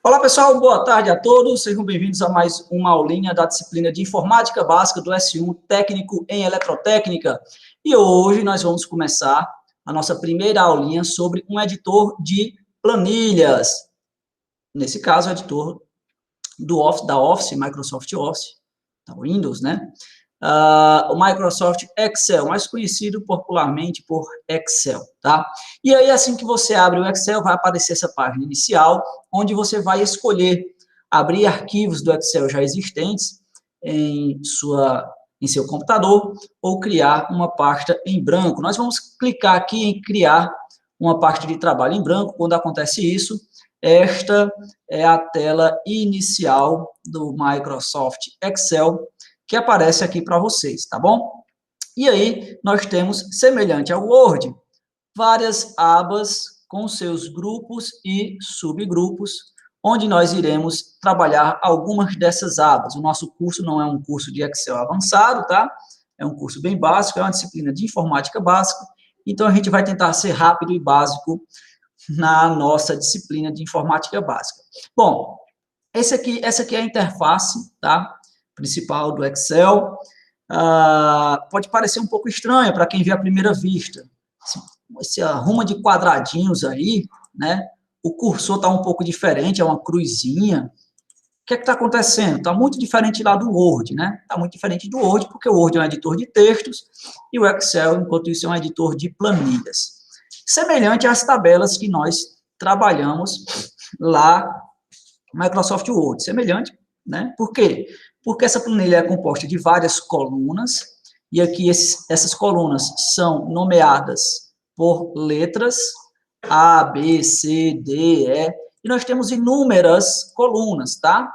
Olá, pessoal, boa tarde a todos. Sejam bem-vindos a mais uma aulinha da disciplina de Informática Básica do S1 Técnico em Eletrotécnica. E hoje nós vamos começar a nossa primeira aulinha sobre um editor de planilhas. Nesse caso, o editor do Office, da Office, Microsoft Office, da Windows, né? O Microsoft Excel, mais conhecido popularmente por Excel, tá? E aí, assim que você abre o Excel, vai aparecer essa página inicial, onde você vai escolher abrir arquivos do Excel já existentes em seu computador ou criar uma pasta em branco. Nós vamos clicar aqui em criar uma pasta de trabalho em branco. Quando acontece isso, esta é a tela inicial do Microsoft Excel, que aparece aqui para vocês, tá bom? E aí, nós temos, semelhante ao Word, várias abas com seus grupos e subgrupos, onde nós iremos trabalhar algumas dessas abas. O nosso curso não é um curso de Excel avançado, tá? É um curso bem básico, é uma disciplina de informática básica, então a gente vai tentar ser rápido e básico na nossa disciplina de informática básica. Bom, essa aqui é a interface, tá? Principal do Excel. Pode parecer um pouco estranho para quem vê à primeira vista. Esse arruma de quadradinhos aí, né? O cursor está um pouco diferente, é uma cruzinha. O que é que está acontecendo? Está muito diferente lá do Word, né? Está muito diferente do Word, porque o Word é um editor de textos e o Excel, enquanto isso, é um editor de planilhas. Semelhante às tabelas que nós trabalhamos lá no Microsoft Word. Semelhante, né? Por quê? Porque essa planilha é composta de várias colunas, e aqui essas colunas são nomeadas por letras A, B, C, D, E, e nós temos inúmeras colunas, tá?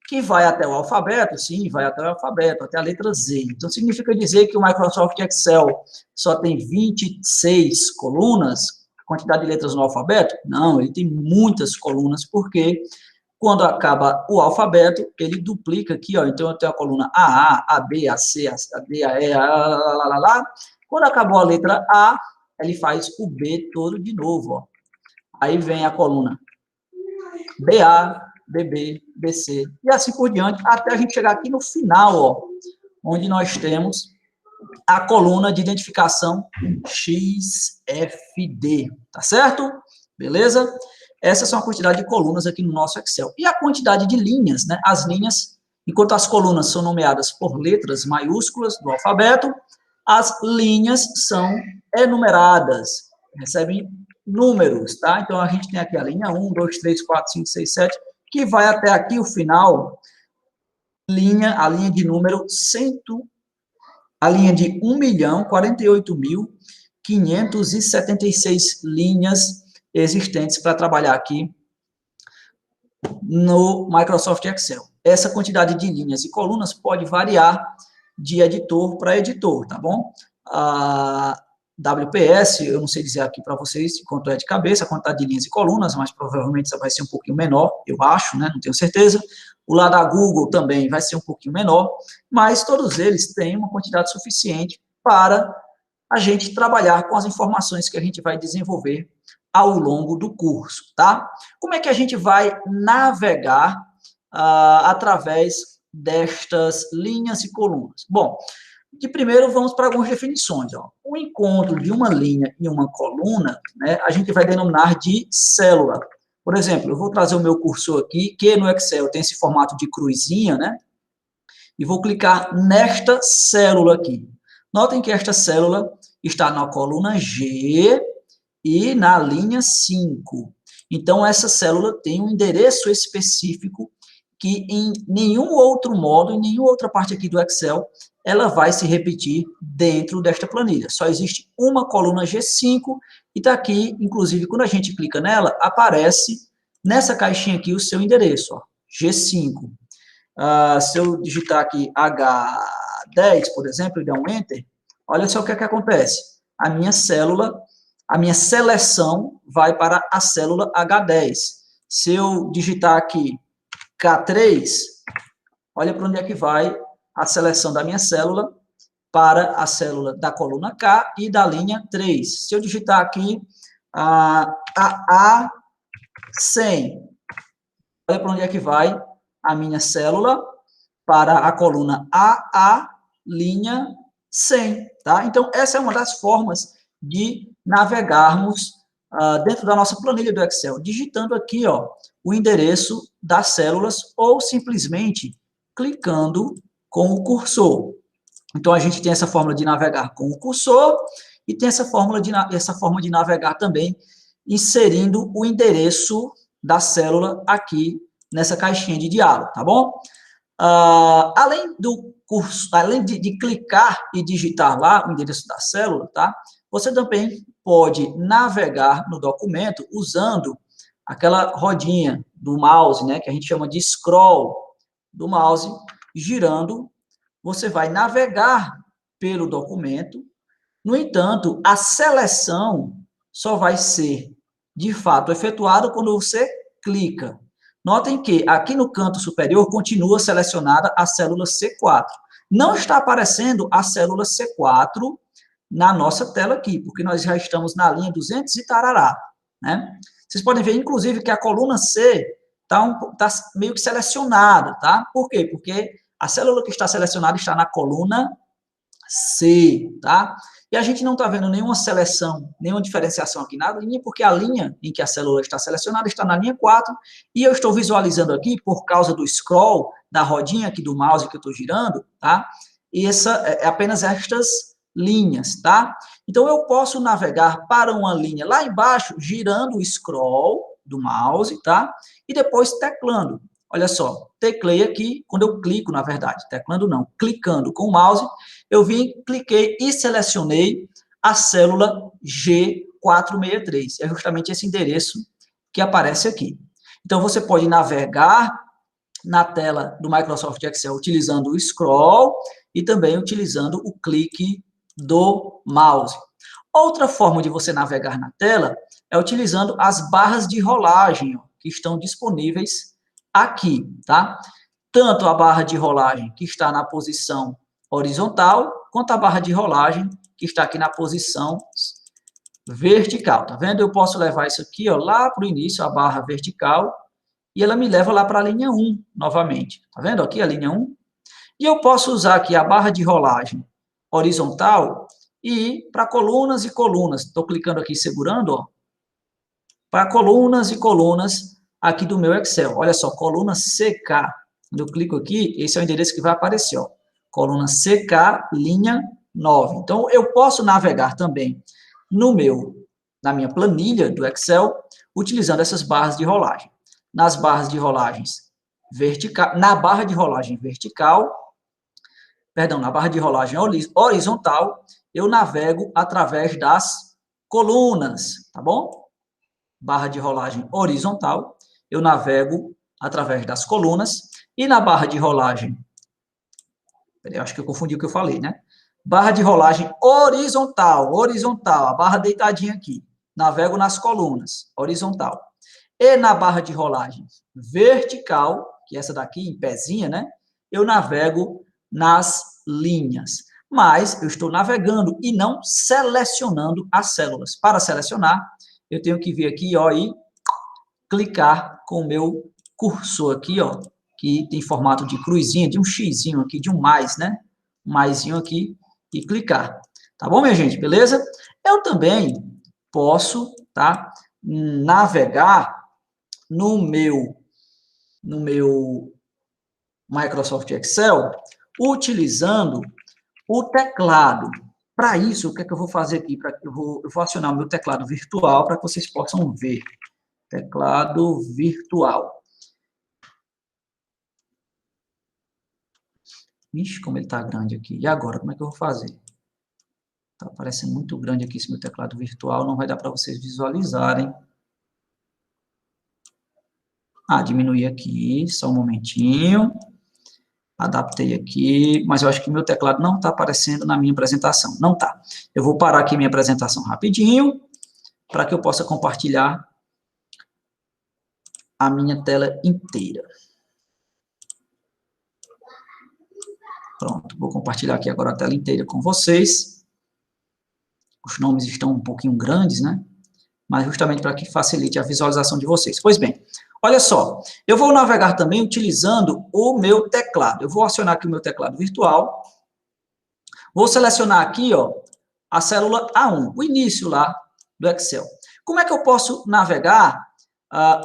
Que vai até o alfabeto, sim, vai até o alfabeto, até a letra Z. Então, significa dizer que o Microsoft Excel só tem 26 colunas, quantidade de letras no alfabeto? Não, ele tem muitas colunas, porque quando acaba o alfabeto, ele duplica aqui, ó. Então, eu tenho a coluna AA, AB, AC, AD, AE, lá. Quando acabou a letra A, ele faz o B todo de novo, ó. Aí vem a coluna BA, BB, BC, e assim por diante, até a gente chegar aqui no final, ó, onde nós temos a coluna de identificação XFD, tá certo? Beleza? Essas são a quantidade de colunas aqui no nosso Excel. E a quantidade de linhas, né? As linhas, enquanto as colunas são nomeadas por letras maiúsculas do alfabeto, as linhas são enumeradas, recebem números, tá? Então, a gente tem aqui a linha 1, 2, 3, 4, 5, 6, 7, que vai até aqui o final, a linha de número 100, a linha de 1.048.576 linhas existentes para trabalhar aqui no Microsoft Excel. Essa quantidade de linhas e colunas pode variar de editor para editor, tá bom? A WPS, eu não sei dizer aqui para vocês quanto é de cabeça, a quantidade de linhas e colunas, mas provavelmente vai ser um pouquinho menor, eu acho, né? Não tenho certeza. O lá da Google também vai ser um pouquinho menor, mas todos eles têm uma quantidade suficiente para a gente trabalhar com as informações que a gente vai desenvolver ao longo do curso, tá? Como é que a gente vai navegar através destas linhas e colunas? Bom, de primeiro vamos para algumas definições, ó. O encontro de uma linha e uma coluna, né, a gente vai denominar de célula. Por exemplo, eu vou trazer o meu cursor aqui, que no Excel tem esse formato de cruzinha, né? E vou clicar nesta célula aqui. Notem que esta célula está na coluna G e na linha 5. Então, essa célula tem um endereço específico que em nenhum outro modo, em nenhuma outra parte aqui do Excel, ela vai se repetir dentro desta planilha. Só existe uma coluna G5 e está aqui, inclusive, quando a gente clica nela, aparece nessa caixinha aqui o seu endereço, ó, G5. Se eu digitar aqui H10, por exemplo, e der um Enter, olha só o que é que acontece. A minha seleção vai para a célula H10. Se eu digitar aqui K3, olha para onde é que vai a seleção da minha célula para a célula da coluna K e da linha 3. Se eu digitar aqui a A100, Olha para onde é que vai a minha célula, para a coluna AA, linha 100, tá? Então, essa é uma das formas de navegarmos dentro da nossa planilha do Excel, digitando aqui, ó, o endereço das células ou simplesmente clicando com o cursor. Então, a gente tem essa forma de navegar com o cursor e tem essa forma de navegar também inserindo o endereço da célula aqui nessa caixinha de diálogo, tá bom? Além do curso, além de clicar e digitar lá o endereço da célula, tá? Você também pode navegar no documento usando aquela rodinha do mouse, né, que a gente chama de scroll do mouse, girando, você vai navegar pelo documento. No entanto, a seleção só vai ser, de fato, efetuada quando você clica. Notem que aqui no canto superior continua selecionada a célula C4. Não está aparecendo a célula C4 na nossa tela aqui, porque nós já estamos na linha 200 e tarará, né? Vocês podem ver, inclusive, que a coluna C tá meio que selecionada, tá? Por quê? Porque a célula que está selecionada está na coluna C, tá? E a gente não está vendo nenhuma seleção, nenhuma diferenciação aqui na linha, porque a linha em que a célula está selecionada está na linha 4, e eu estou visualizando aqui, por causa do scroll, da rodinha aqui do mouse que eu estou girando, tá? E essa é apenas estas linhas, tá? Então, eu posso navegar para uma linha lá embaixo, girando o scroll do mouse, tá? E depois teclando. Olha só, teclei aqui, quando eu clico, na verdade, teclando não, clicando com o mouse, eu vim, cliquei e selecionei a célula G463. É justamente esse endereço que aparece aqui. Então, você pode navegar na tela do Microsoft Excel utilizando o scroll e também utilizando o clique do mouse. Outra forma de você navegar na tela é utilizando as barras de rolagem, ó, que estão disponíveis aqui, tá? Tanto a barra de rolagem que está na posição horizontal, quanto a barra de rolagem que está aqui na posição vertical, tá vendo? Eu posso levar isso aqui, ó, lá para o início, a barra vertical, e ela me leva lá para a linha 1, novamente. Tá vendo aqui a linha 1? E eu posso usar aqui a barra de rolagem horizontal e ir para colunas e colunas. Estou clicando aqui, segurando, ó, para colunas e colunas aqui do meu Excel. Olha só, coluna CK. Quando eu clico aqui, esse é o endereço que vai aparecer, ó. Coluna CK, linha 9. Então, eu posso navegar também na minha planilha do Excel, utilizando essas barras de rolagem. Nas barras de rolagens vertical, na barra de rolagem vertical, perdão, na barra de rolagem horizontal, eu navego através das colunas, tá bom? Barra de rolagem horizontal, eu navego através das colunas, e na barra de rolagem, eu acho que eu confundi o que eu falei, né? Barra de rolagem horizontal, a barra deitadinha aqui, navego nas colunas, horizontal. E na barra de rolagem vertical, que é essa daqui, em pezinha, né? Eu navego nas linhas. Mas eu estou navegando e não selecionando as células. Para selecionar, eu tenho que vir aqui, ó, e clicar com o meu cursor aqui, ó, que tem formato de cruzinha, de um xizinho aqui, de um mais, né? Um maisinho aqui, e clicar. Tá bom, minha gente? Beleza? Eu também posso, tá, navegar no meu Microsoft Excel utilizando o teclado. Para isso, o que é que eu vou fazer aqui? Eu vou acionar o meu teclado virtual para que vocês possam ver. Teclado virtual. Ixi, como ele está grande aqui. E agora, como é que eu vou fazer? Está parecendo muito grande aqui esse meu teclado virtual, não vai dar para vocês visualizarem. Diminuí aqui, só um momentinho. Adaptei aqui, mas eu acho que meu teclado não está aparecendo na minha apresentação. Não está. Eu vou parar aqui minha apresentação rapidinho, para que eu possa compartilhar a minha tela inteira. Pronto, vou compartilhar aqui agora a tela inteira com vocês. Os nomes estão um pouquinho grandes, né? Mas justamente para que facilite a visualização de vocês. Pois bem, Olha só, eu vou navegar também utilizando o meu teclado. Eu vou acionar aqui o meu teclado virtual. Vou selecionar aqui, ó, a célula A1, o início lá do Excel. Como é que eu posso navegar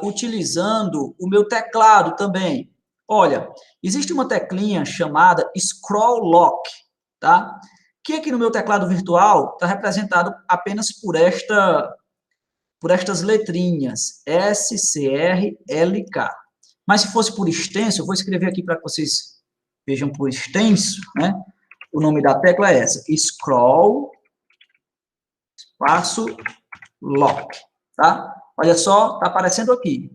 utilizando o meu teclado também? Olha, existe uma teclinha chamada Scroll Lock, tá? Que aqui no meu teclado virtual está representado apenas por estas letrinhas, S, C, R, L, K. Mas se fosse por extenso, eu vou escrever aqui para que vocês vejam por extenso, né? O nome da tecla é essa, Scroll, espaço, Lock, tá? Olha só, tá aparecendo aqui,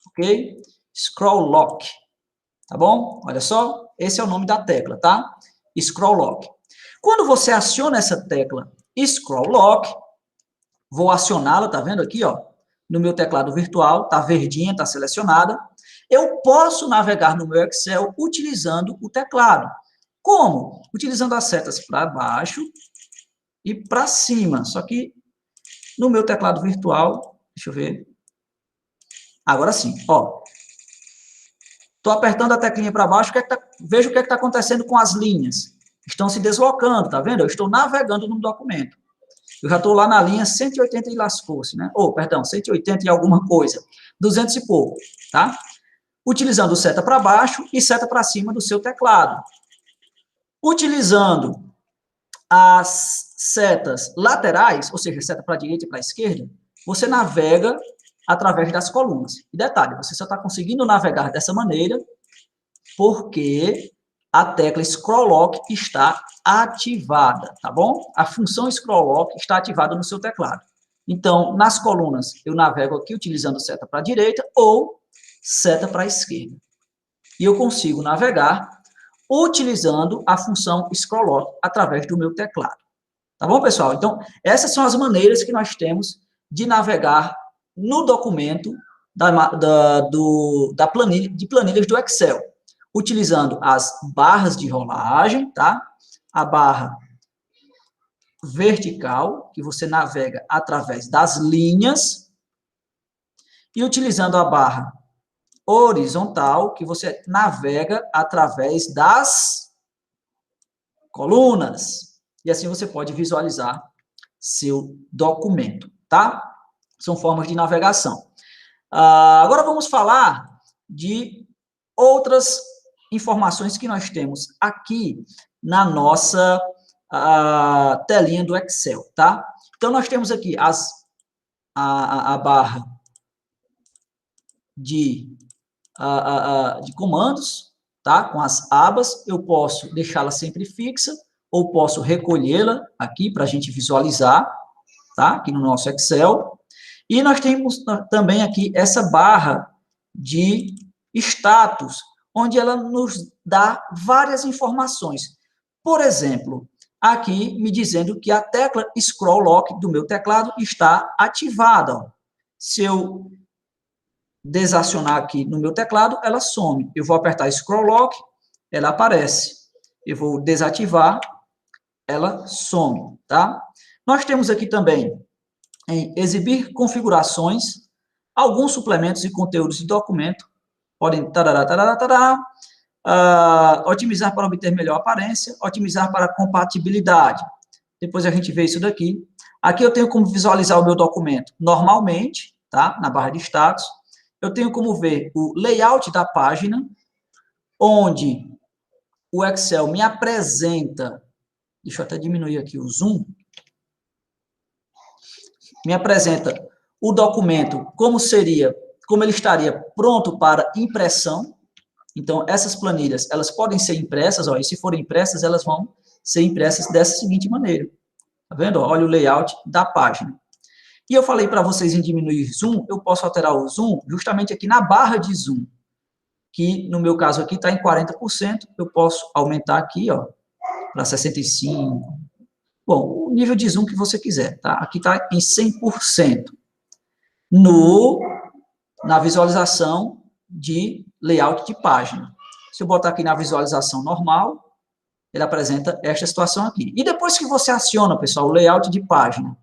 ok? Scroll Lock, tá bom? Olha só, esse é o nome da tecla, tá? Scroll Lock. Quando você aciona essa tecla Scroll Lock, vou acioná-la, tá vendo aqui, ó? No meu teclado virtual, tá verdinha, tá selecionada. Eu posso navegar no meu Excel utilizando o teclado. Como? Utilizando as setas para baixo e para cima. Só que no meu teclado virtual, deixa eu ver. Agora sim, ó. Estou apertando a teclinha para baixo, veja o que está acontecendo com as linhas. Estão se deslocando, tá vendo? Eu estou navegando no documento. Eu já estou lá na linha 180 e lascou-se, né? Perdão, 180 e alguma coisa. 200 e pouco, tá? Utilizando seta para baixo e seta para cima do seu teclado. Utilizando as setas laterais, ou seja, seta para a direita e para a esquerda, você navega através das colunas. E detalhe, você só está conseguindo navegar dessa maneira porque a tecla Scroll Lock está ativada, tá bom? A função Scroll Lock está ativada no seu teclado. Então, nas colunas, eu navego aqui utilizando seta para a direita ou seta para a esquerda. E eu consigo navegar utilizando a função Scroll Lock através do meu teclado. Tá bom, pessoal? Então, essas são as maneiras que nós temos de navegar no documento da planilhas do Excel, utilizando as barras de rolagem, tá? A barra vertical, que você navega através das linhas, e utilizando a barra horizontal, que você navega através das colunas. E assim você pode visualizar seu documento, tá? São formas de navegação. Agora vamos falar de outras informações que nós temos aqui na nossa telinha do Excel, tá? Então, nós temos aqui a barra de comandos, tá? Com as abas, eu posso deixá-la sempre fixa, ou posso recolhê-la aqui para a gente visualizar, tá? Aqui no nosso Excel. E nós temos também aqui essa barra de status, onde ela nos dá várias informações. Por exemplo, aqui me dizendo que a tecla Scroll Lock do meu teclado está ativada. Ó. Se eu desacionar aqui no meu teclado, ela some. Eu vou apertar Scroll Lock, ela aparece. Eu vou desativar, ela some, tá? Nós temos aqui também em exibir configurações, alguns suplementos e conteúdos de documento podem otimizar para obter melhor aparência, otimizar para compatibilidade. Depois a gente vê isso daqui. Aqui eu tenho como visualizar o meu documento normalmente, tá? Na barra de status. Eu tenho como ver o layout da página, onde o Excel me apresenta, deixa eu até diminuir aqui o zoom, me apresenta o documento como ele estaria pronto para impressão. Então, essas planilhas, elas podem ser impressas, ó, e se forem impressas, elas vão ser impressas dessa seguinte maneira. Tá vendo? Olha o layout da página. E eu falei para vocês em diminuir zoom, eu posso alterar o zoom justamente aqui na barra de zoom, que no meu caso aqui está em 40%, eu posso aumentar aqui, ó, para 65%. Bom, o nível de zoom que você quiser, tá? Aqui está em 100%. Na visualização de layout de página. Se eu botar aqui na visualização normal, ele apresenta esta situação aqui. E depois que você aciona, pessoal, o layout de página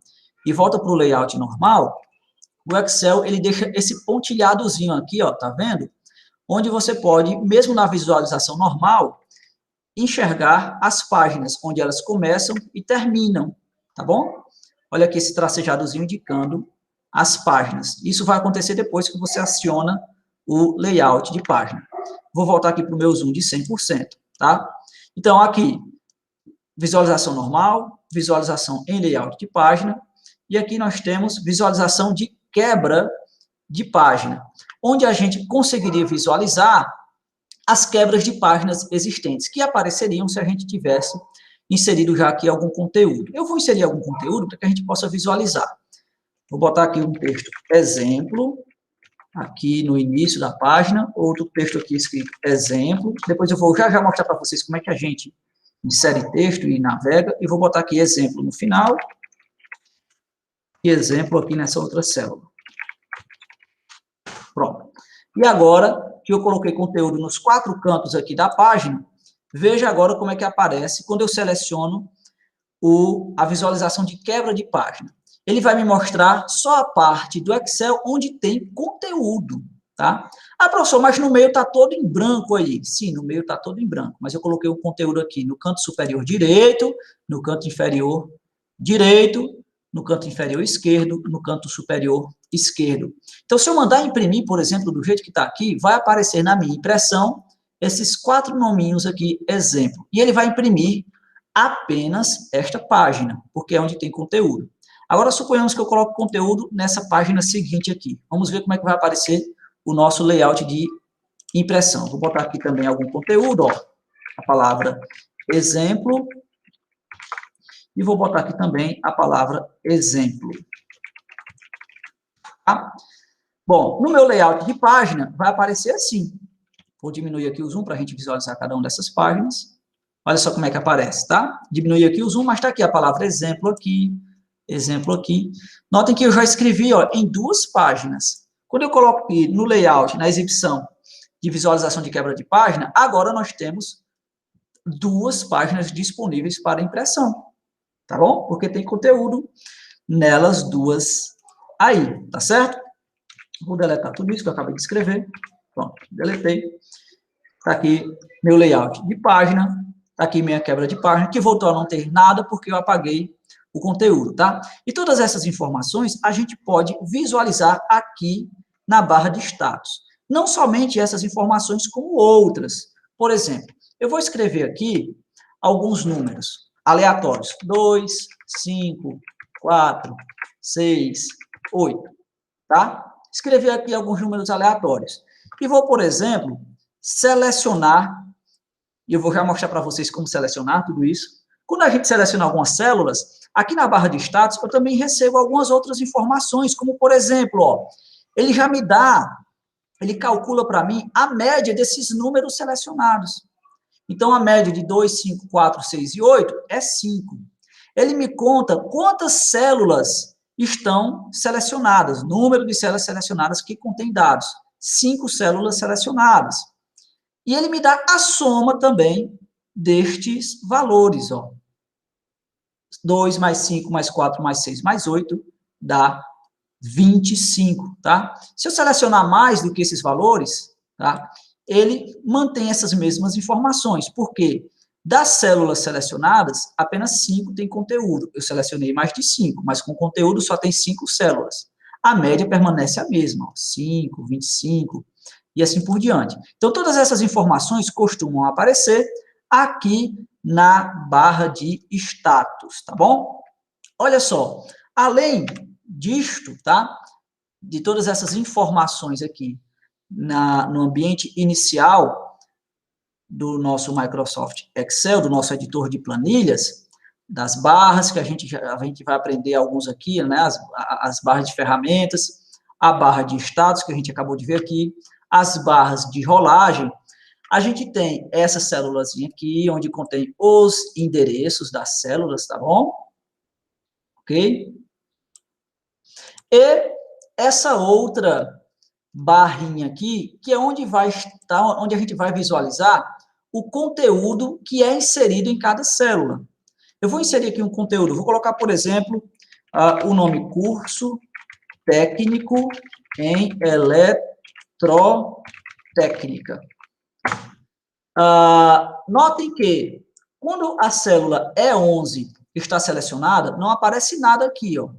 e volta para o layout normal, o Excel, ele deixa esse pontilhadozinho aqui, ó, tá vendo? Onde você pode, mesmo na visualização normal, enxergar as páginas, onde elas começam e terminam, tá bom? Olha aqui esse tracejadozinho indicando as páginas. Isso vai acontecer depois que você aciona o layout de página. Vou voltar aqui para o meu zoom de 100%, tá? Então, aqui, visualização normal, visualização em layout de página, e aqui nós temos visualização de quebra de página, onde a gente conseguiria visualizar as quebras de páginas existentes, que apareceriam se a gente tivesse inserido já aqui algum conteúdo. Eu vou inserir algum conteúdo para que a gente possa visualizar. Vou botar aqui um texto exemplo, aqui no início da página, outro texto aqui escrito exemplo, depois eu vou já mostrar para vocês como é que a gente insere texto e navega, e vou botar aqui exemplo no final, e exemplo aqui nessa outra célula. Pronto. E agora que eu coloquei conteúdo nos 4 cantos aqui da página, veja agora como é que aparece quando eu seleciono a visualização de quebra de página. Ele vai me mostrar só a parte do Excel onde tem conteúdo, tá? Ah, professor, mas no meio está todo em branco aí. Sim, no meio está todo em branco, mas eu coloquei o conteúdo aqui no canto superior direito, no canto inferior direito, no canto inferior esquerdo, no canto superior esquerdo. Então, se eu mandar imprimir, por exemplo, do jeito que está aqui, vai aparecer na minha impressão esses 4 nominhos aqui, exemplo. E ele vai imprimir apenas esta página, porque é onde tem conteúdo. Agora, suponhamos que eu coloque conteúdo nessa página seguinte aqui. Vamos ver como é que vai aparecer o nosso layout de impressão. Vou botar aqui também algum conteúdo, ó, a palavra exemplo, e vou botar aqui também a palavra exemplo. Tá? Bom, no meu layout de página, vai aparecer assim. Vou diminuir aqui o zoom para a gente visualizar cada uma dessas páginas. Olha só como é que aparece, tá? Diminuir aqui o zoom, mas está aqui a palavra exemplo aqui, exemplo aqui. Notem que eu já escrevi, ó, em 2 páginas. Quando eu coloco aqui no layout, na exibição de visualização de quebra de página, agora nós temos 2 páginas disponíveis para impressão, tá bom? Porque tem conteúdo nelas 2 aí, tá certo? Vou deletar tudo isso que eu acabei de escrever. Pronto, deletei. Está aqui meu layout de página, está aqui minha quebra de página, que voltou a não ter nada porque eu apaguei o conteúdo, tá? E todas essas informações a gente pode visualizar aqui na barra de status. Não somente essas informações, como outras. Por exemplo, eu vou escrever aqui alguns números aleatórios. 2, 5, 4, 6, 8, tá? Escrever aqui alguns números aleatórios. E vou, por exemplo, selecionar, e eu vou já mostrar para vocês como selecionar tudo isso. Quando a gente seleciona algumas células, aqui na barra de status, eu também recebo algumas outras informações, como, por exemplo, ó, ele já me dá, ele calcula para mim a média desses números selecionados. Então, a média de 2, 5, 4, 6 e 8 é 5. Ele me conta quantas células estão selecionadas, número de células selecionadas que contém dados. 5 células selecionadas. E ele me dá a soma também destes valores, ó. 2 mais 5 mais 4 mais 6 mais 8 dá 25, tá? Se eu selecionar mais do que esses valores, tá? Ele mantém essas mesmas informações, porque das células selecionadas, apenas 5 tem conteúdo. Eu selecionei mais de 5, mas com conteúdo só tem 5 células. A média permanece a mesma, ó, 5, 25 e assim por diante. Então, todas essas informações costumam aparecer aqui na barra de status, tá bom? Olha só, além disto, tá? De todas essas informações aqui no ambiente inicial do nosso Microsoft Excel, do nosso editor de planilhas, das barras, que a gente vai aprender alguns aqui, né? As barras de ferramentas, a barra de status, que a gente acabou de ver aqui, as barras de rolagem. A gente tem essa célulazinha aqui, onde contém os endereços das células, tá bom? Ok? E essa outra barrinha aqui, que é onde vai estar, onde a gente vai visualizar o conteúdo que é inserido em cada célula. Eu vou inserir aqui um conteúdo, vou colocar, por exemplo, o nome curso técnico em eletrotécnica. Notem que, quando a célula E11 está selecionada, não aparece nada aqui, ó,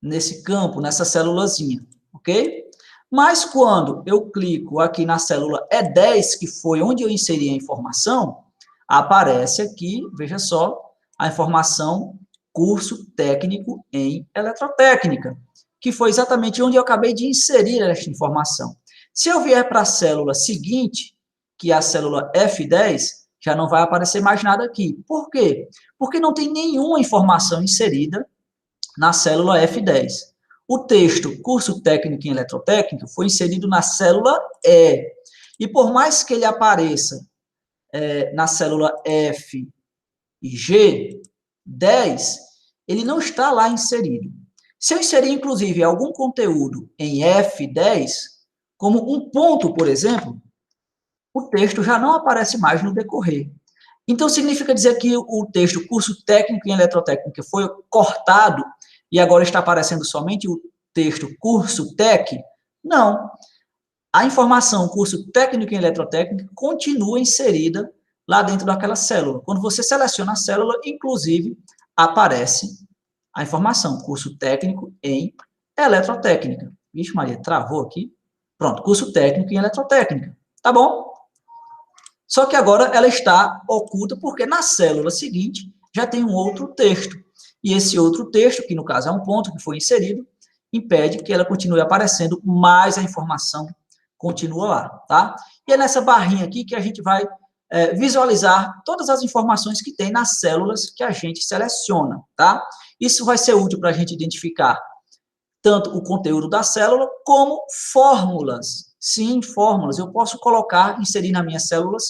nesse campo, nessa célulazinha, ok? Mas quando eu clico aqui na célula E10, que foi onde eu inseri a informação, aparece aqui, veja só, a informação curso técnico em eletrotécnica, que foi exatamente onde eu acabei de inserir esta informação. Se eu vier para a célula seguinte, que é a célula F10, já não vai aparecer mais nada aqui. Por quê? Porque não tem nenhuma informação inserida na célula F10. O texto curso técnico em eletrotécnica foi inserido na célula E. E por mais que ele apareça na célula F e G10, ele não está lá inserido. Se eu inserir, inclusive, algum conteúdo em F10, como um ponto, por exemplo, o texto já não aparece mais no decorrer. Então, significa dizer que o texto curso técnico em eletrotécnica foi cortado e agora está aparecendo somente o texto curso tec? Não. A informação curso técnico em eletrotécnica continua inserida lá dentro daquela célula. Quando você seleciona a célula, inclusive, aparece a informação curso técnico em eletrotécnica. Vixe, Maria, travou aqui. Pronto, curso técnico em eletrotécnica. Tá bom? Só que agora ela está oculta porque na célula seguinte já tem um outro texto. E esse outro texto, que no caso é um ponto que foi inserido, impede que ela continue aparecendo, mas a informação continua lá, tá? E é nessa barrinha aqui que a gente vai visualizar todas as informações que tem nas células que a gente seleciona, tá? Isso vai ser útil para a gente identificar tanto o conteúdo da célula como fórmulas. Sim, fórmulas. Eu posso colocar, inserir nas minhas células,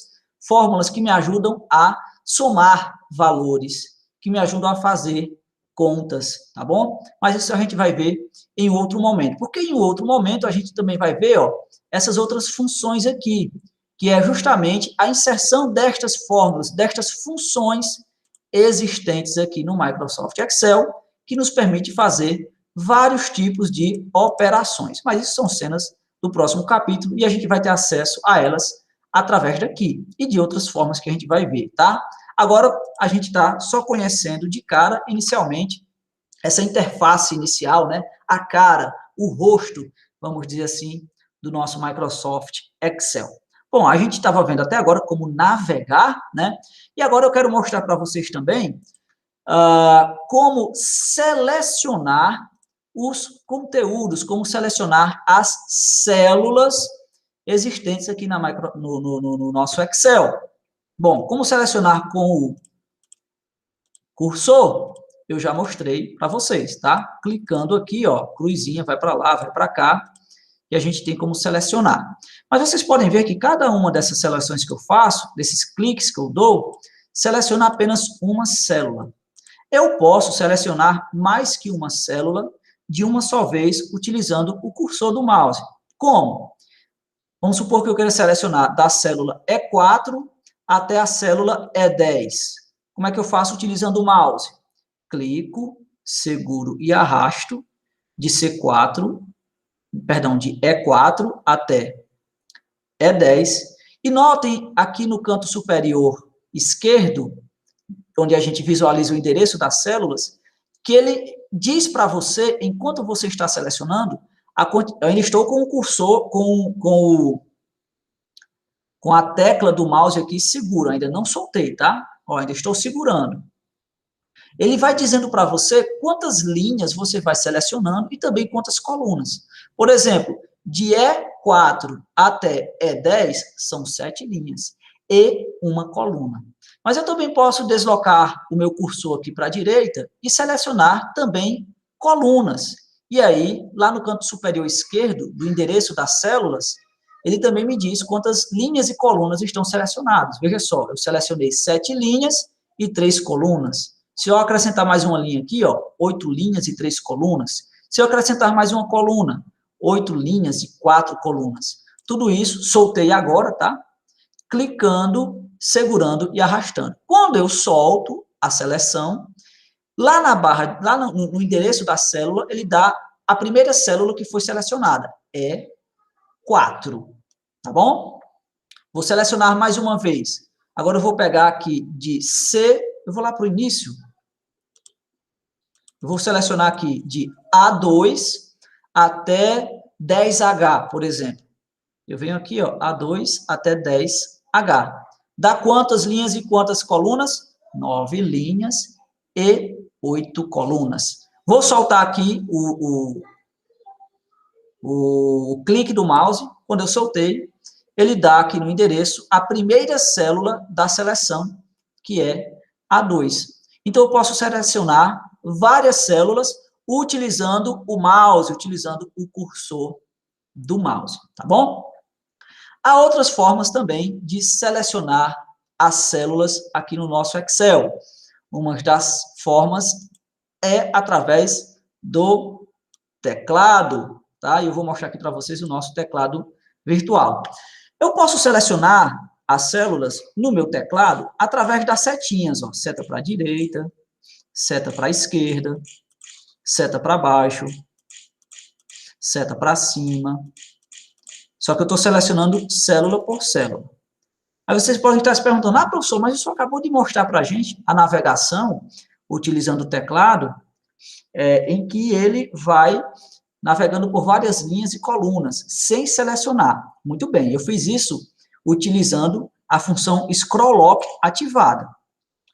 fórmulas que me ajudam a somar valores, que me ajudam a fazer contas, tá bom? Mas isso a gente vai ver em outro momento. Porque em outro momento a gente também vai ver, ó, essas outras funções aqui, que é justamente a inserção destas fórmulas, destas funções existentes aqui no Microsoft Excel, que nos permite fazer vários tipos de operações. Mas isso são cenas do próximo capítulo e a gente vai ter acesso a elas através daqui e de outras formas que a gente vai ver, tá? Agora, a gente está só conhecendo de cara, inicialmente, essa interface inicial, né? A cara, o rosto, vamos dizer assim, do nosso Microsoft Excel. Bom, a gente estava vendo até agora como navegar, né? E agora eu quero mostrar para vocês também como selecionar os conteúdos, como selecionar as células existentes aqui no nosso Excel. Bom, como selecionar com o cursor, eu já mostrei para vocês, tá? Clicando aqui, ó, cruzinha, vai para lá, vai para cá, e a gente tem como selecionar. Mas vocês podem ver que cada uma dessas seleções que eu faço, desses cliques que eu dou, seleciona apenas uma célula. Eu posso selecionar mais que uma célula de uma só vez, utilizando o cursor do mouse. Como? Vamos supor que eu queira selecionar da célula E4 até a célula E10. Como é que eu faço utilizando o mouse? Clico, seguro e arrasto de C4, perdão, de E4 até E10. E notem aqui no canto superior esquerdo, onde a gente visualiza o endereço das células, que ele diz para você, enquanto você está selecionando, eu ainda estou com o cursor, com a tecla do mouse aqui seguro, ainda não soltei, tá? Ó, ainda estou segurando. Ele vai dizendo para você quantas linhas você vai selecionando e também quantas colunas. Por exemplo, de E4 até E10 são 7 linhas e uma coluna. Mas eu também posso deslocar o meu cursor aqui para a direita e selecionar também colunas. E aí, lá no canto superior esquerdo do endereço das células, ele também me diz quantas linhas e colunas estão selecionadas. Veja só, eu selecionei 7 linhas e 3 colunas. Se eu acrescentar mais uma linha aqui, ó, 8 linhas e 3 colunas. Se eu acrescentar mais uma coluna, 8 linhas e 4 colunas. Tudo isso, soltei agora, tá? Clicando, segurando e arrastando. Quando eu solto a seleção, Lá na barra, lá no endereço da célula, ele dá a primeira célula que foi selecionada, é 4, tá bom? Vou selecionar mais uma vez. Agora eu vou pegar aqui de C, eu vou lá para o início. Eu vou selecionar aqui de A2 até 10H, por exemplo. Eu venho aqui, ó, A2 até 10H. Dá quantas linhas e quantas colunas? 9 linhas e 8 colunas. Vou soltar aqui o clique do mouse. Quando eu soltei, ele dá aqui no endereço a primeira célula da seleção, que é A2. Então, eu posso selecionar várias células utilizando o mouse, utilizando o cursor do mouse, tá bom? Há outras formas também de selecionar as células aqui no nosso Excel. Uma das formas é através do teclado, tá? Eu vou mostrar aqui para vocês o nosso teclado virtual. Eu posso selecionar as células no meu teclado através das setinhas, ó. Seta para a direita, seta para a esquerda, seta para baixo, seta para cima. Só que eu estou selecionando célula por célula. Aí vocês podem estar se perguntando, professor, mas isso acabou de mostrar para a gente a navegação, utilizando o teclado, em que ele vai navegando por várias linhas e colunas, sem selecionar. Muito bem, eu fiz isso utilizando a função Scroll Lock ativada.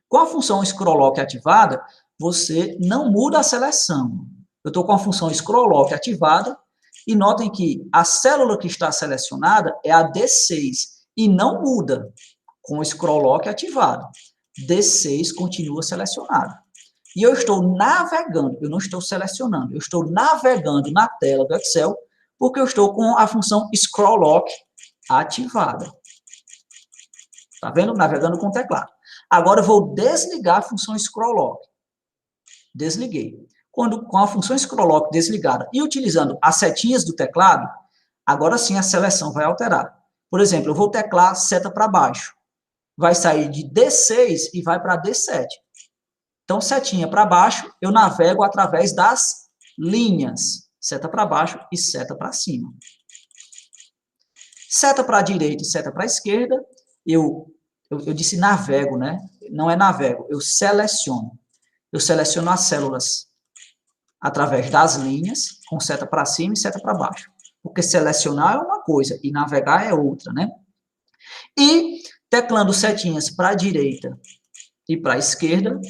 Com a função Scroll Lock ativada, você não muda a seleção. Eu estou com a função Scroll Lock ativada, e notem que a célula que está selecionada é a D6, e não muda com o Scroll Lock ativado. D6 continua selecionado. E eu estou navegando, eu não estou selecionando, eu estou navegando na tela do Excel, porque eu estou com a função Scroll Lock ativada. Tá vendo? Navegando com o teclado. Agora eu vou desligar a função Scroll Lock. Desliguei. Com a função Scroll Lock desligada e utilizando as setinhas do teclado, agora sim a seleção vai alterar. Por exemplo, eu vou teclar seta para baixo. Vai sair de D6 e vai para D7. Então, setinha para baixo, eu navego através das linhas. Seta para baixo e seta para cima. Seta para a direita e seta para a esquerda, eu disse navego, né? Não é navego, eu seleciono. Eu seleciono as células através das linhas, com seta para cima e seta para baixo. Porque selecionar é uma coisa e navegar é outra, né? E, teclando setinhas para a direita e para a esquerda,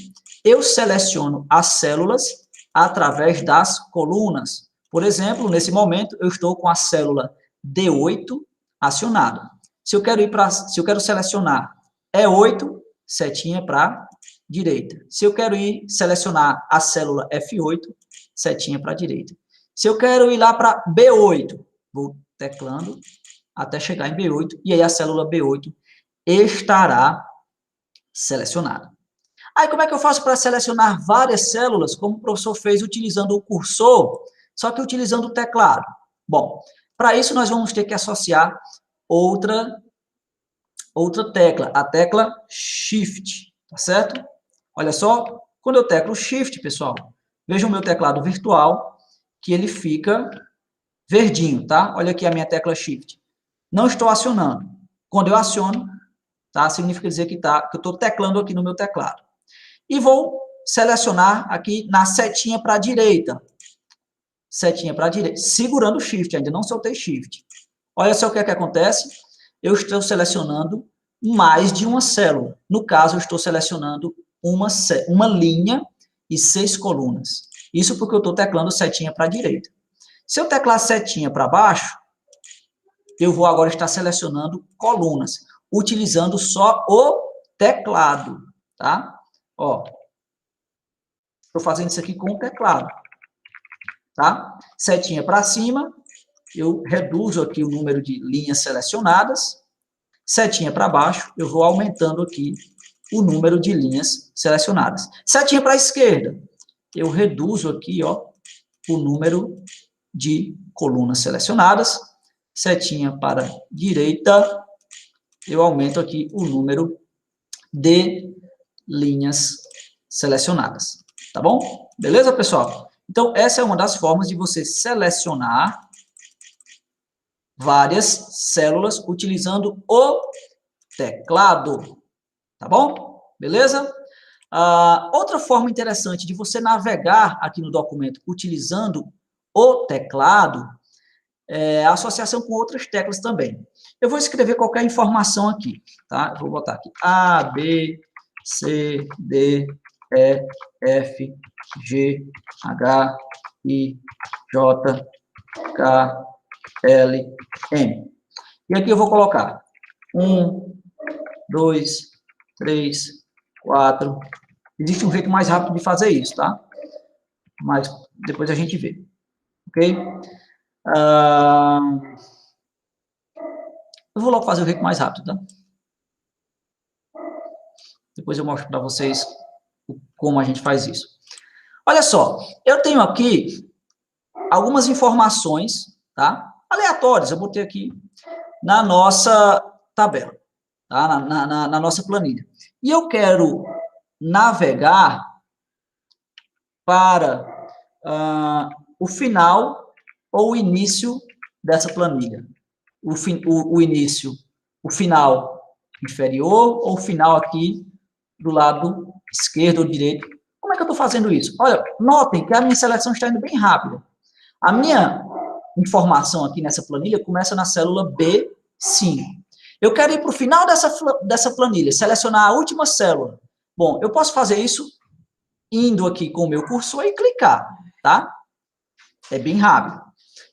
eu seleciono as células através das colunas. Por exemplo, nesse momento, eu estou com a célula D8 acionada. Se eu quero selecionar E8, setinha para a direita. Se eu quero selecionar a célula F8, setinha para a direita. Se eu quero ir lá para B8, vou teclando até chegar em B8, e aí a célula B8 estará selecionada. Aí, como é que eu faço para selecionar várias células, como o professor fez utilizando o cursor, só que utilizando o teclado? Bom, para isso nós vamos ter que associar outra tecla, a tecla Shift, tá certo? Olha só, quando eu teclo Shift, pessoal, veja o meu teclado virtual, que ele fica verdinho, tá? Olha aqui a minha tecla Shift. Não estou acionando. Quando eu aciono, tá? Significa dizer que eu estou teclando aqui no meu teclado. E vou selecionar aqui na setinha para a direita. Setinha para a direita, segurando o Shift, ainda não soltei Shift. Olha só o que é que acontece. Eu estou selecionando mais de uma célula. No caso, eu estou selecionando uma linha e 6 colunas. Isso porque eu estou teclando setinha para a direita. Se eu teclar setinha para baixo, eu vou agora estar selecionando colunas, utilizando só o teclado, tá? Ó, estou fazendo isso aqui com o teclado, tá? Setinha para cima, eu reduzo aqui o número de linhas selecionadas. Setinha para baixo, eu vou aumentando aqui o número de linhas selecionadas. Setinha para a esquerda, eu reduzo aqui, ó, o número de colunas selecionadas. Setinha para a direita, eu aumento aqui o número de linhas selecionadas. Tá bom? Beleza, pessoal? Então, essa é uma das formas de você selecionar várias células utilizando o teclado. Tá bom? Beleza? Outra forma interessante de você navegar aqui no documento utilizando o teclado é a associação com outras teclas também. Eu vou escrever qualquer informação aqui, tá? Eu vou botar aqui A, B, C, D, E, F, G, H, I, J, K, L, M. E aqui eu vou colocar 1, 2, 3, 4. Existe um jeito mais rápido de fazer isso, tá? Mas depois a gente vê. Ok? Eu vou logo fazer o jeito mais rápido, tá? Depois eu mostro para vocês como a gente faz isso. Olha só, eu tenho aqui algumas informações, tá? Aleatórias, eu botei aqui na nossa tabela, tá? Na nossa planilha. E eu quero navegar para o final ou o início dessa planilha. O início, o final inferior ou o final aqui do lado esquerdo ou direito. Como é que eu estou fazendo isso? Olha, notem que a minha seleção está indo bem rápida. A minha informação aqui nessa planilha começa na célula B5. Eu quero ir para o final dessa planilha, selecionar a última célula. Bom, eu posso fazer isso indo aqui com o meu cursor e clicar, tá? É bem rápido.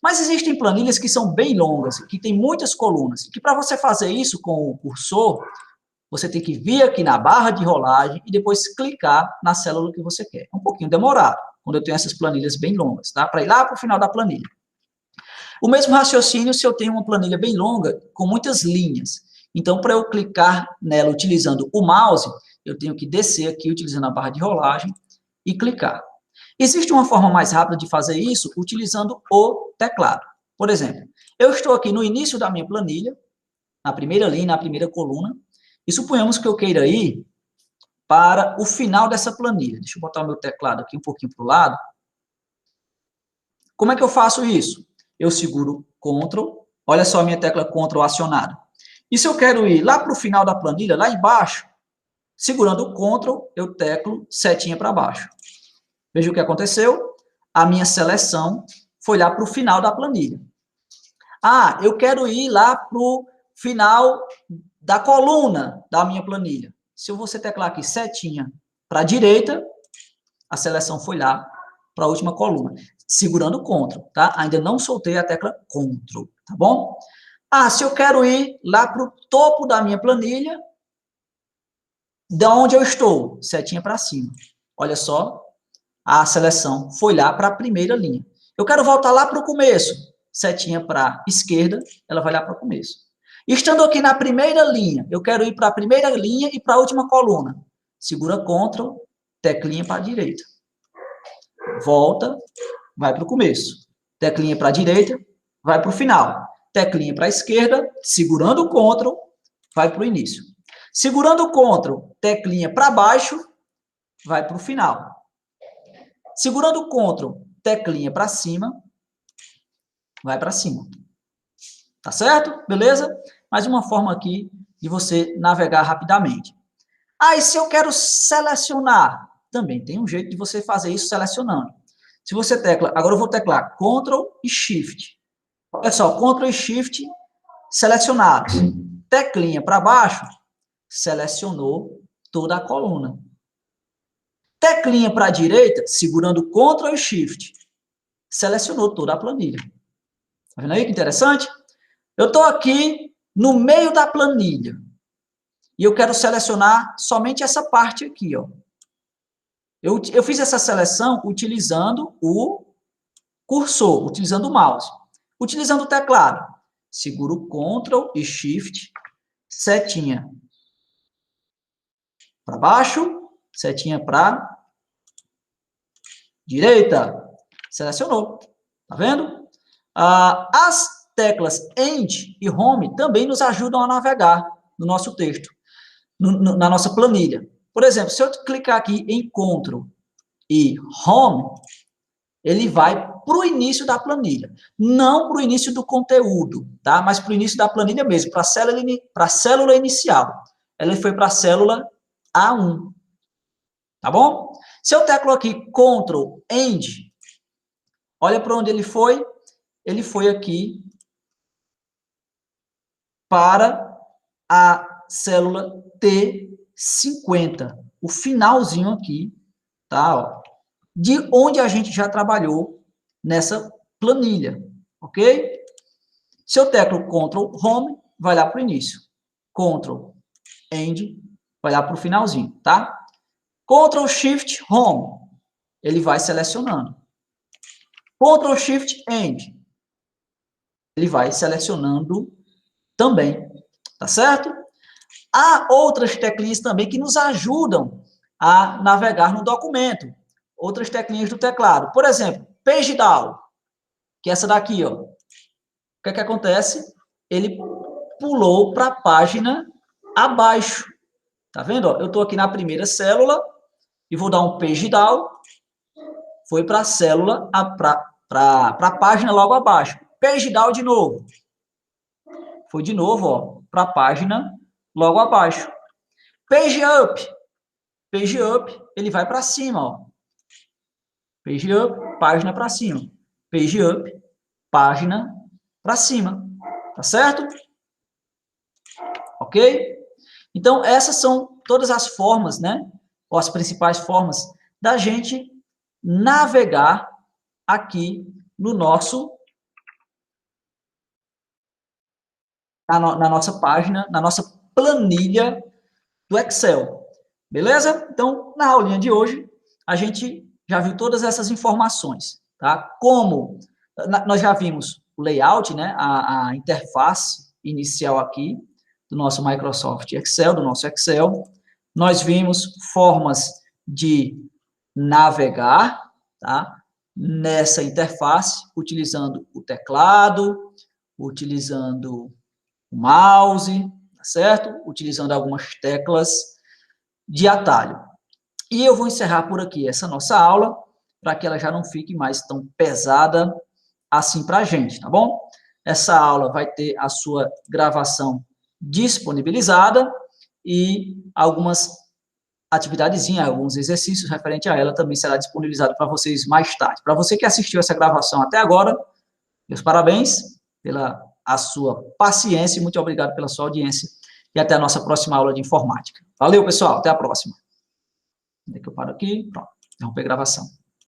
Mas existem planilhas que são bem longas, que tem muitas colunas, que para você fazer isso com o cursor, você tem que vir aqui na barra de rolagem e depois clicar na célula que você quer. É um pouquinho demorado, quando eu tenho essas planilhas bem longas, tá? Para ir lá para o final da planilha. O mesmo raciocínio se eu tenho uma planilha bem longa, com muitas linhas. Então, para eu clicar nela utilizando o mouse, eu tenho que descer aqui utilizando a barra de rolagem e clicar. Existe uma forma mais rápida de fazer isso utilizando o teclado. Por exemplo, eu estou aqui no início da minha planilha, na primeira linha, na primeira coluna, e suponhamos que eu queira ir para o final dessa planilha. Deixa eu botar o meu teclado aqui um pouquinho para o lado. Como é que eu faço isso? Eu seguro Ctrl, olha só a minha tecla Ctrl acionada. E se eu quero ir lá para o final da planilha, lá embaixo, segurando o Ctrl, eu teclo setinha para baixo. Veja o que aconteceu. A minha seleção foi lá para o final da planilha. Eu quero ir lá para o final da coluna da minha planilha. Se você teclar aqui setinha para a direita, a seleção foi lá para a última coluna, segurando o Ctrl, tá? Ainda não soltei a tecla Ctrl, tá bom? Se eu quero ir lá para o topo da minha planilha, de onde eu estou? Setinha para cima. Olha só, a seleção foi lá para a primeira linha. Eu quero voltar lá para o começo. Setinha para a esquerda, ela vai lá para o começo. Estando aqui na primeira linha, eu quero ir para a primeira linha e para a última coluna. Segura Ctrl, teclinha para a direita. Volta, vai para o começo. Teclinha para a direita, vai para o final. Teclinha para a esquerda, segurando o Ctrl, vai para o início. Segurando o Ctrl, teclinha para baixo, vai para o final. Segurando o Ctrl, teclinha para cima, vai para cima. Tá certo? Beleza? Mais uma forma aqui de você navegar rapidamente. E se eu quero selecionar? Também tem um jeito de você fazer isso selecionando. Se você tecla, agora eu vou teclar Ctrl e Shift. Olha só, Ctrl e Shift selecionados. Teclinha para baixo, selecionou toda a coluna. Teclinha para a direita, segurando Ctrl e Shift, selecionou toda a planilha. Tá vendo aí que interessante? Eu estou aqui no meio da planilha e eu quero selecionar somente essa parte aqui, ó. Eu fiz essa seleção utilizando o cursor, utilizando o mouse. Utilizando o teclado, seguro Ctrl e Shift, setinha para baixo, setinha para direita. Selecionou. Tá vendo? As teclas End e Home também nos ajudam a navegar no nosso texto, na nossa planilha. Por exemplo, se eu clicar aqui em Ctrl e home, ele vai para o início da planilha. Não para o início do conteúdo, tá? Mas para o início da planilha mesmo, para a célula inicial. Ela foi para a célula A1. Tá bom? Se eu teclo aqui Ctrl End, olha para onde ele foi. Ele foi aqui para a célula T50. O finalzinho aqui, tá? Ó, de onde a gente já trabalhou nessa planilha, ok? Se eu teclo Ctrl Home, vai lá para o início. Ctrl End, vai lá para o finalzinho, tá? Ctrl Shift Home, ele vai selecionando. Ctrl Shift End, ele vai selecionando também, tá certo? Há outras teclinhas também que nos ajudam a navegar no documento. Outras teclinhas do teclado. Por exemplo, Page Down, que é essa daqui, ó. O que é que acontece? Ele pulou para a página abaixo. Tá vendo? Ó? Eu estou aqui na primeira célula e vou dar um Page Down. Foi para a célula, para a página logo abaixo. Page Down de novo. Foi de novo, ó, para a página logo abaixo. Page Up. Page Up, ele vai para cima, ó. Page Up, página para cima. Page Up, página para cima. Tá certo? Ok? Então, essas são todas as formas, né? Ou as principais formas da gente navegar aqui no nosso... na nossa página, na nossa planilha do Excel. Beleza? Então, na aulinha de hoje, a gente já viu todas essas informações, tá? Como nós já vimos o layout, né? A interface inicial aqui do nosso Microsoft Excel, do nosso Excel. Nós vimos formas de navegar, tá? Nessa interface, utilizando o teclado, utilizando o mouse, tá certo? Utilizando algumas teclas de atalho. E eu vou encerrar por aqui essa nossa aula, para que ela já não fique mais tão pesada assim para a gente, tá bom? Essa aula vai ter a sua gravação disponibilizada e algumas atividadezinhas, alguns exercícios referentes a ela também será disponibilizado para vocês mais tarde. Para você que assistiu essa gravação até agora, meus parabéns pela a sua paciência e muito obrigado pela sua audiência e até a nossa próxima aula de informática. Valeu, pessoal, até a próxima. Onde é que eu paro aqui? Pronto, interromper a gravação.